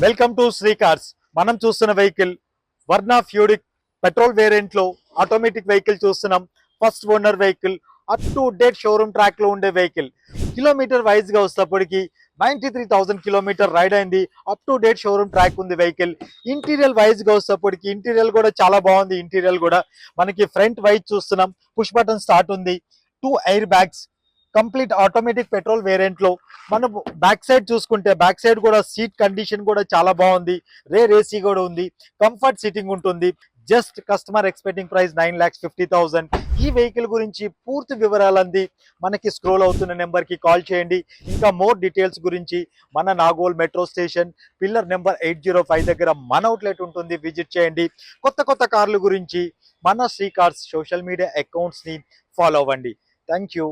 Welcome to Shri cars. మనం చూస్తున్న vehicle Verna ఫ్యూరిక్ petrol variant లో ఆటోమేటిక్ వెహికల్ చూస్తున్నాం. First owner vehicle, up to date showroom track లో ఉండే వెహికల్. కిలోమీటర్ వైజ్ గా వస్తేప్పటికి 93,000 కిలోమీటర్ రైడ్ అయింది. Up to date showroom track ఉంది వెహికల్. ఇంటీరియర్ వైజ్ గా వస్తేప్పటికి ఇంటీరియర్ కూడా చాలా బాగుంది. ఇంటీరియర్ కూడా మనకి ఫ్రంట్ వైజ్ చూస్తున్నాం, పుష్ బటన్ స్టార్ట్ ఉంది, 2 air bags, complete automatic petrol variant లో. మనం బ్యాక్ సైడ్ చూసుకుంటే బ్యాక్ సైడ్ కూడా సీట్ కండిషన్ కూడా చాలా బాగుంది. రేర్ ఏసీ కూడా ఉంది, కంఫర్ట్ సిట్టింగ్ ఉంటుంది. Just customer expecting price 9,50,000. ఈ వెహికల్ గురించి పూర్తి వివరాలంది మనకి స్క్రోల్ అవుతున్న నెంబర్ కి కాల్ చేయండి. ఇంకా మోర్ డీటెయిల్స్ గురించి మన Nagole metro station pillar number 805 దగ్గర మన అవుట్లెట్ ఉంటుంది, విజిట్ చేయండి. కొత్త కొత్త కార్ల గురించి మన Shri cars social media accounts ని ఫాలో అవ్వండి. Thank you.